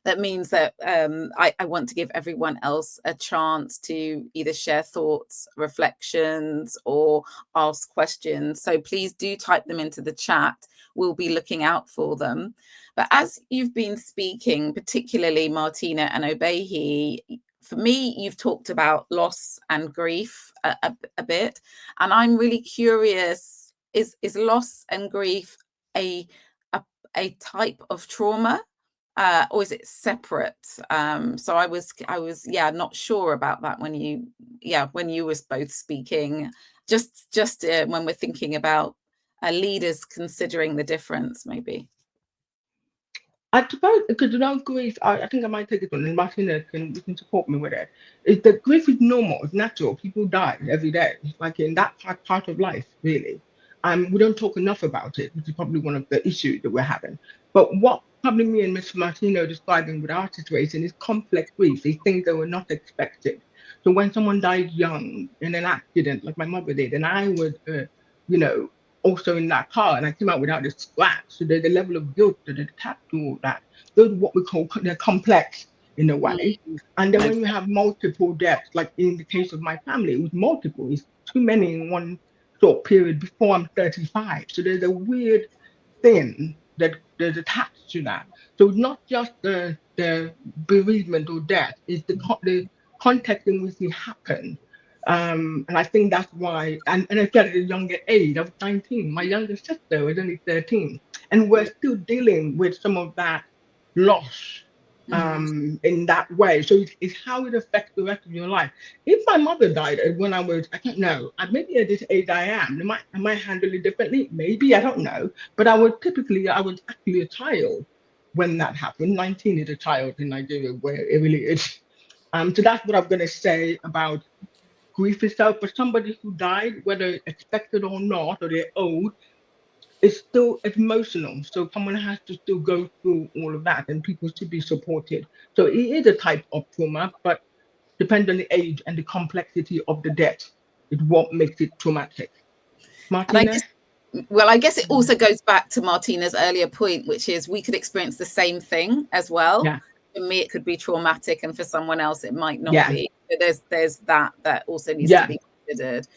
Speaker 1: that means that I want to give everyone else a chance to either share thoughts, reflections, or ask questions. So please do type them into the chat. We'll be looking out for them. But as you've been speaking, particularly Martina and Obehi, for me, you've talked about loss and grief a bit. And I'm really curious is loss and grief a type of trauma, or is it separate? So I was not sure about that when you was both speaking. Just when we're thinking about leaders considering the difference, maybe.
Speaker 5: I suppose because around grief, I think I might take it on, and Martina can support me with it. Is that grief is normal, it's natural. People die every day, like in that part of life, really. We don't talk enough about it, which is probably one of the issues that we're having. But what probably me and Miss Martina are describing with our situation is complex grief, these things that were not expected. So when someone dies young in an accident, like my mother did, and I was, you know, also in that car, and I came out without a scratch. So there's a level of guilt that is attached to all that. Those are what we call, they're complex in a way. And then when you have multiple deaths, like in the case of my family, it was multiple. It's too many in one short period before I'm 35. So there's a weird thing that is attached to that. So it's not just the bereavement or death, it's the context in which it happened. And I think that's why, and again, at a younger age, I was 19, my younger sister was only 13, and we're still dealing with some of that loss in that way. So it's how it affects the rest of your life. If my mother died when I was, I don't know, maybe at this age I am, I might handle it differently. Maybe, I don't know. But I was actually a child when that happened. 19 is a child in Nigeria, where it really is. So that's what I'm going to say about grief itself. For somebody who died, whether expected or not, or they're old, it's emotional. So someone has to still go through all of that, and people should be supported. So it is a type of trauma, but depends on the age and the complexity of the death is what makes it traumatic. Martina?
Speaker 1: I guess it also goes back to Martina's earlier point, which is we could experience the same thing as well.
Speaker 5: Yeah.
Speaker 1: For me, it could be traumatic, and for someone else, it might not be. So there's that also needs to be considered.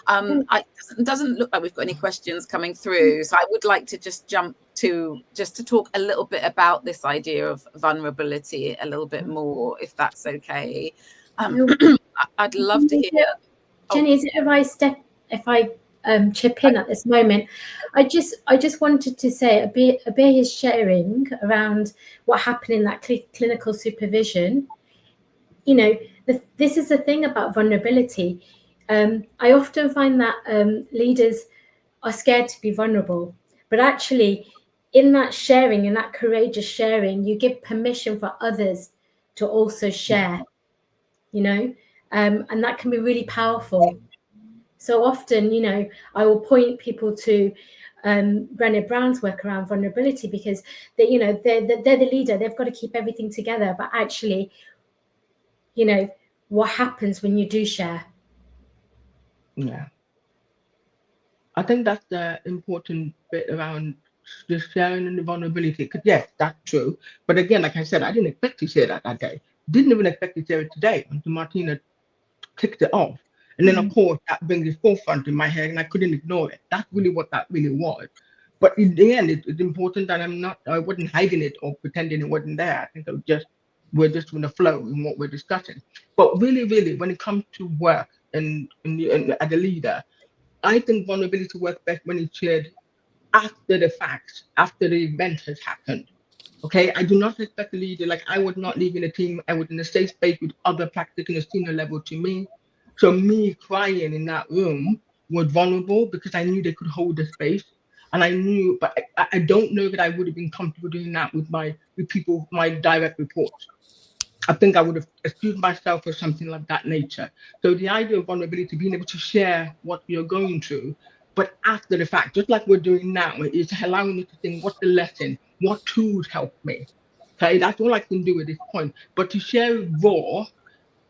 Speaker 1: It doesn't look like we've got any questions coming through, so I would like to just jump to talk a little bit about this idea of vulnerability a little bit more, if that's okay. I'd love to hear.
Speaker 6: Jenny, is it if I chip in at this moment? I just wanted to say a bit is sharing around what happened in that clinical supervision. You know, this is the thing about vulnerability. I often find that leaders are scared to be vulnerable, but actually in that sharing, in that courageous sharing, you give permission for others to also share, you know, and that can be really powerful. So often, you know, I will point people to Brené Brown's work around vulnerability, because they, you know, they're the leader. They've got to keep everything together. But actually, you know, what happens when you do share?
Speaker 5: Yeah. I think that's the important bit around the sharing and the vulnerability. Because yes, that's true. But again, like I said, I didn't expect to share that day. Didn't even expect to share it today until Martina kicked it off. And then, of course, that brings the forefront in my head, and I couldn't ignore it. That's really what that really was. But in the end, it's important that I wasn't hiding it or pretending it wasn't there. I think we're just in the flow in what we're discussing. But really, really, when it comes to work and as a leader, I think vulnerability works best when it's shared after the fact, after the event has happened. Okay, I do not expect a leader, like I was not leaving a team, I was in a safe space with other practitioners senior level to me. So me crying in that room was vulnerable because I knew they could hold the space. And I knew, but I don't know that I would have been comfortable doing that with people, my direct reports. I think I would have excused myself or something like that nature. So the idea of vulnerability, being able to share what you're going through, but after the fact, just like we're doing now, is allowing me to think, what's the lesson? What tools help me? Okay, that's all I can do at this point. But to share it raw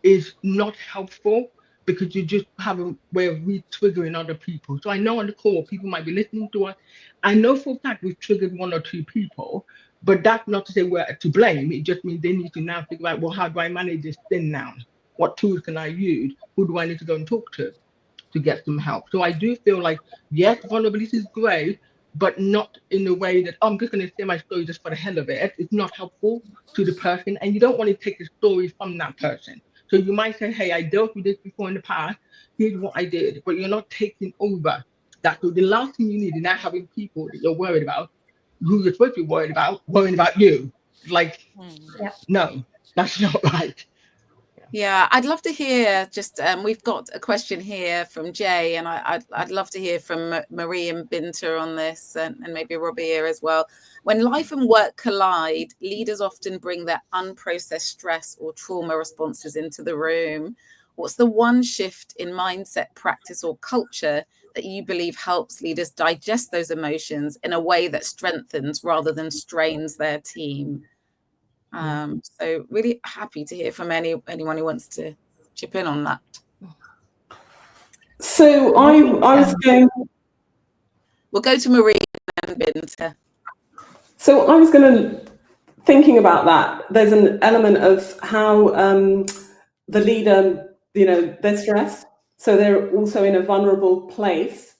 Speaker 5: is not helpful because you just have a way of re-triggering other people. So I know on the call, people might be listening to us. I know for a fact we've triggered one or two people, but that's not to say we're to blame. It just means they need to now figure out, well, how do I manage this thing now? What tools can I use? Who do I need to go and talk to get some help? So I do feel like, yes, vulnerability is great, but not in a way that, oh, I'm just going to share my story just for the hell of it. It's not helpful to the person, and you don't want to take the story from that person. So you might say, hey, I dealt with this before in the past. Here's what I did, but you're not taking over That's the last thing you need. Is not having people that you're worried about, who you're supposed to be worrying about you. Like,
Speaker 6: Yeah.
Speaker 5: no, that's not right.
Speaker 1: Yeah, I'd love to hear just, we've got a question here from Jay, and I'd love to hear from Marie and Binta on this, and maybe Robbie here as well. When life and work collide, leaders often bring their unprocessed stress or trauma responses into the room. What's the one shift in mindset, practice, or culture that you believe helps leaders digest those emotions in a way that strengthens rather than strains their team? So really happy to hear from anyone who wants to chip in on that.
Speaker 3: So I was going.
Speaker 1: We'll go to Marie and Binta.
Speaker 3: So I was going to thinking about that. There's an element of how the leader, they're stressed, so they're also in a vulnerable place.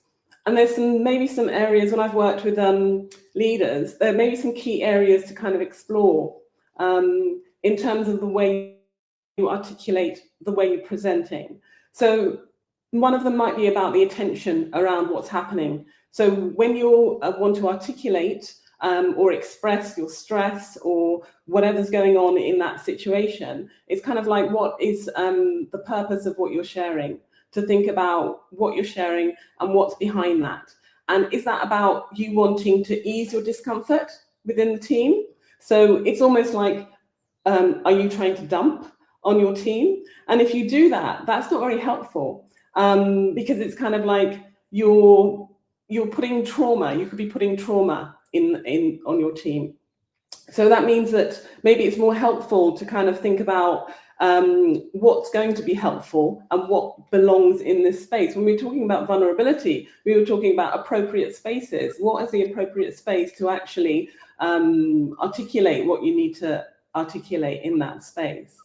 Speaker 3: And there's maybe some areas when I've worked with leaders, there may be some key areas to kind of explore in terms of the way you articulate, the way you're presenting. So one of them might be about the attention around what's happening. So when you want to articulate or express your stress or whatever's going on in that situation, it's kind of like, what is the purpose of what you're sharing? To think about what you're sharing and what's behind that. And is that about you wanting to ease your discomfort within the team? So it's almost like, are you trying to dump on your team? And if you do that, that's not very helpful, because it's kind of like you're putting trauma. You could be putting trauma in on your team. So that means that maybe it's more helpful to kind of think about what's going to be helpful and what belongs in this space. When we were talking about vulnerability, we were talking about appropriate spaces. What is the appropriate space to actually articulate what you need to articulate in that space?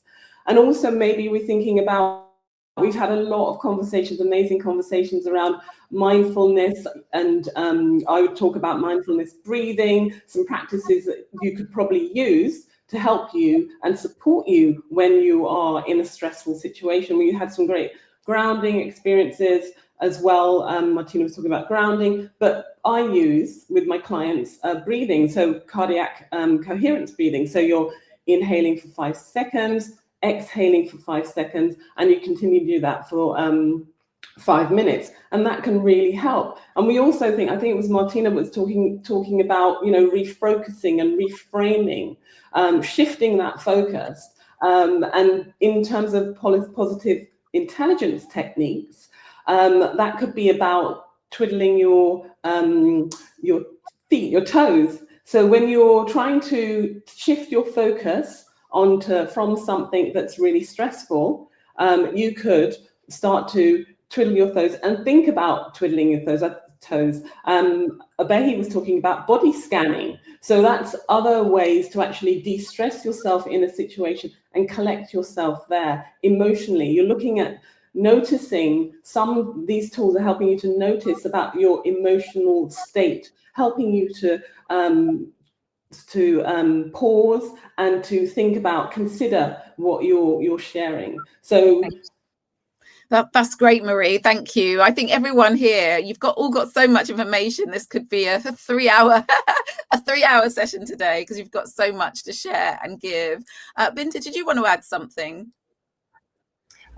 Speaker 3: And also maybe we're thinking about, we've had a lot of conversations, amazing conversations around mindfulness, and I would talk about mindfulness breathing, some practices that you could probably use to help you and support you when you are in a stressful situation. We had some great grounding experiences as well. Martina was talking about grounding, but I use with my clients breathing, so cardiac coherence breathing. So you're inhaling for 5 seconds, exhaling for 5 seconds, and you continue to do that for 5 minutes, and that can really help. And we also think, I think it was Martina was talking about, refocusing and reframing, shifting that focus, and in terms of positive intelligence techniques, that could be about twiddling your feet, your toes. So when you're trying to shift your focus from something that's really stressful, you could start to twiddle your toes and think about twiddling your toes. Abehi was talking about body scanning. So that's other ways to actually de-stress yourself in a situation and collect yourself there emotionally. You're looking at noticing, these tools are helping you to notice about your emotional state, helping you to pause and to think about, consider what you're sharing. So
Speaker 1: that's great, Marie. Thank you. I think everyone here, you've all got so much information. This could be a 3-hour a 3-hour session today, because you've got so much to share and give. Binta, did you want to add something?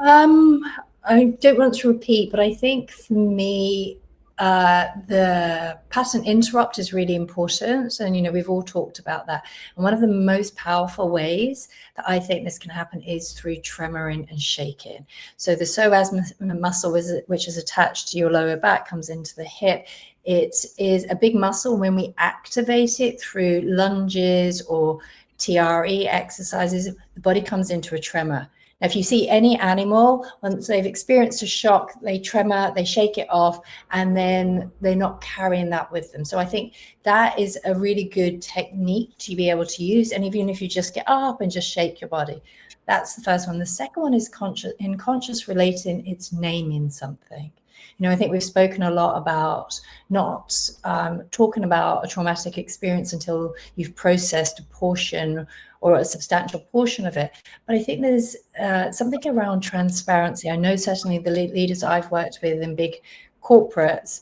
Speaker 4: I don't want to repeat, but I think for me, the pattern interrupt is really important, and we've all talked about that. And one of the most powerful ways that I think this can happen is through tremoring and shaking. So the psoas muscle, which is attached to your lower back, comes into the hip. It is a big muscle. When we activate it through lunges or TRE exercises, the body comes into a tremor. Now, if you see any animal, once they've experienced a shock, they tremor, they shake it off, and then they're not carrying that with them. So I think that is a really good technique to be able to use. And even if you just get up and just shake your body, that's the first one. The second one is conscious relating, it's naming something. I think we've spoken a lot about not talking about a traumatic experience until you've processed a portion or a substantial portion of it. But I think there's something around transparency. I know certainly the leaders I've worked with in big corporates,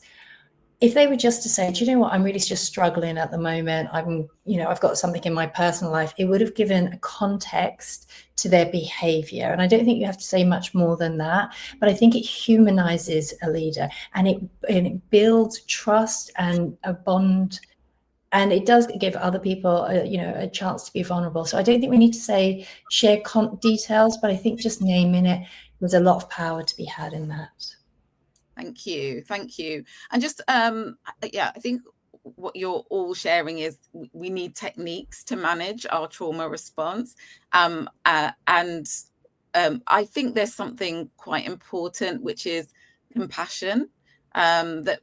Speaker 4: if they were just to say, do you know what, I'm really just struggling at the moment, I've got something in my personal life, it would have given a context to their behavior. And I don't think you have to say much more than that, but I think it humanizes a leader, and it builds trust and a bond, and it does give other people a chance to be vulnerable. So I don't think we need to share details, but I think just naming it, there's a lot of power to be had in that.
Speaker 1: Thank you. And just I think what you're all sharing is we need techniques to manage our trauma response, and I think there's something quite important, which is compassion, that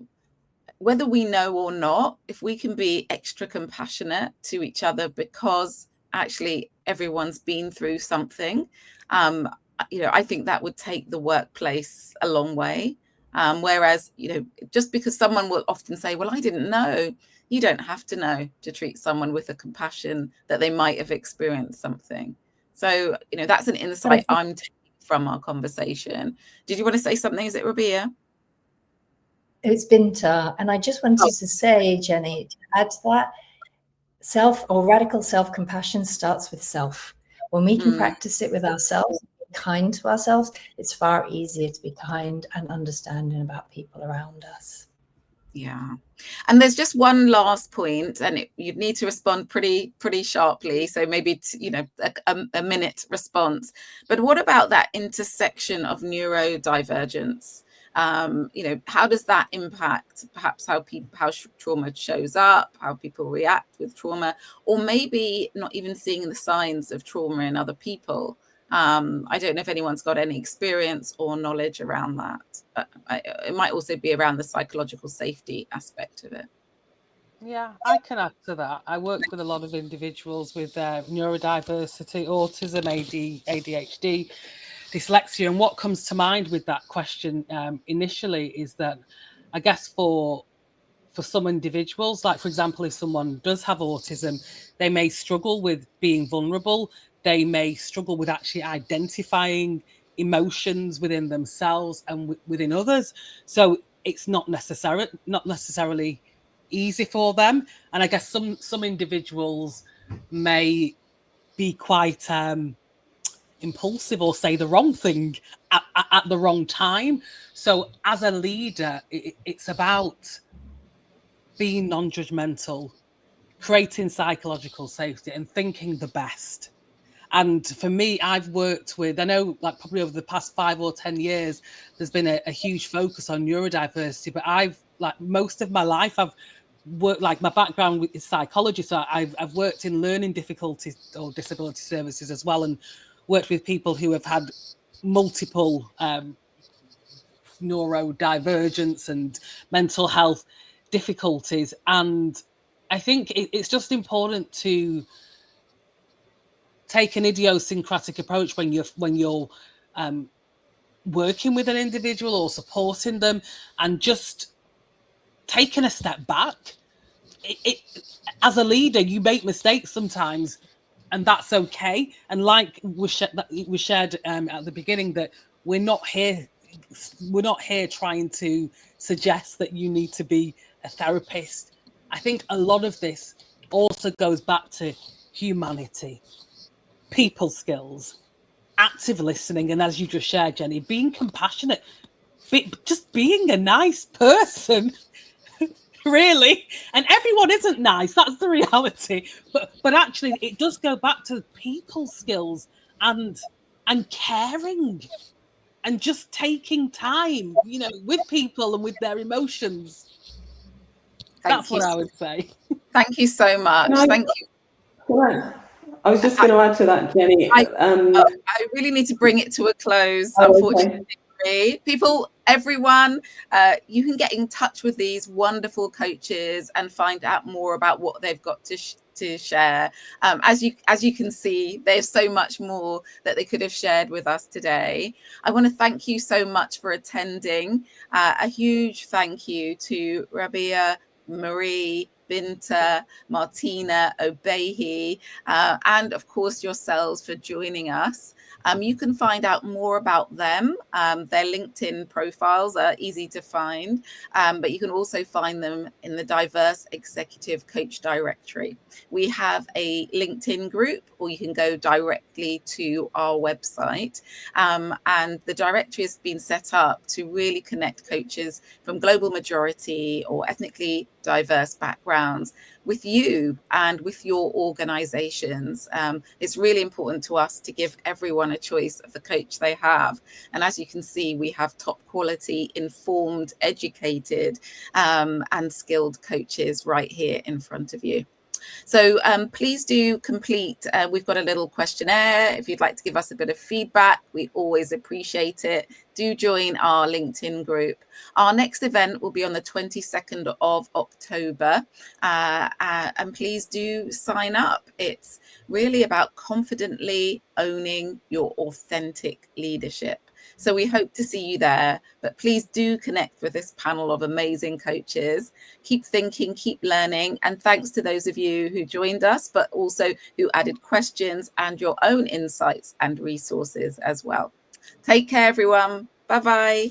Speaker 1: whether we know or not, if we can be extra compassionate to each other, because actually everyone's been through something, I think that would take the workplace a long way. Whereas, just because someone will often say, well, I didn't know, you don't have to know to treat someone with a compassion that they might have experienced something. So, that's an insight I'm taking from our conversation. Did you want to say something? Is it Rabia?
Speaker 4: It's Binta. And I just wanted to say, Jenny, to add to that, radical self-compassion starts with self. When we can practice it with ourselves, kind to ourselves, it's far easier to be kind and understanding about people around us.
Speaker 1: Yeah. And there's just one last point, and you'd need to respond pretty sharply. So maybe, a minute response. But what about that intersection of neurodivergence? How does that impact perhaps how trauma shows up, how people react with trauma, or maybe not even seeing the signs of trauma in other people? I don't know if anyone's got any experience or knowledge around that. It might also be around the psychological safety aspect of it.
Speaker 2: Yeah, I can add to that. I work with a lot of individuals with neurodiversity, autism, ADHD, dyslexia. And what comes to mind with that question initially is that I guess for some individuals, like, for example, if someone does have autism, they may struggle with being vulnerable. They may struggle with actually identifying emotions within themselves and within others. So it's not necessarily easy for them. And I guess some individuals may be quite impulsive or say the wrong thing at the wrong time. So as a leader, it's about being non-judgmental, creating psychological safety, and thinking the best. And for me, I've worked with, I know, like, probably over the past 5 or 10 years, there's been a huge focus on neurodiversity, but most of my life, I've worked, like, my background is psychology, so I've worked in learning difficulties or disability services as well, and worked with people who have had multiple neurodivergence and mental health difficulties. And I think it's just important to take an idiosyncratic approach when you're working with an individual or supporting them, and just taking a step back. As a leader, you make mistakes sometimes, and that's okay. And like we shared at the beginning, that we're not here trying to suggest that you need to be a therapist. I think a lot of this also goes back to humanity, people skills, active listening, and as you just shared, Jenny, being compassionate, just being a nice person. Really. And everyone isn't nice, that's the reality, but actually it does go back to people skills and caring and just taking time, with people and with their emotions. That's what I would say.
Speaker 1: Thank you so much. Thank you.
Speaker 3: Right. I was just going to add to that, Jenny.
Speaker 1: I really need to bring it to a close, unfortunately. Okay. People, everyone, you can get in touch with these wonderful coaches and find out more about what they've got to share. As you can see, there's so much more that they could have shared with us today. I want to thank you so much for attending. A huge thank you to Rabia, Marie, Binta, Martina, Obehi, and of course yourselves for joining us. You can find out more about them. Their LinkedIn profiles are easy to find, but you can also find them in the Diverse Executive Coach Directory. We have a LinkedIn group, or you can go directly to our website. And the directory has been set up to really connect coaches from global majority or ethnically diverse backgrounds with you and with your organizations. It's really important to us to give everyone a choice of the coach they have. And as you can see, we have top quality, informed, educated, and skilled coaches right here in front of you. So please do complete. We've got a little questionnaire. If you'd like to give us a bit of feedback, we always appreciate it. Do join our LinkedIn group. Our next event will be on the 22nd of October. And please do sign up. It's really about confidently owning your authentic leadership. So we hope to see you there, but please do connect with this panel of amazing coaches. Keep thinking, keep learning. And thanks to those of you who joined us, but also who added questions and your own insights and resources as well. Take care, everyone. Bye-bye.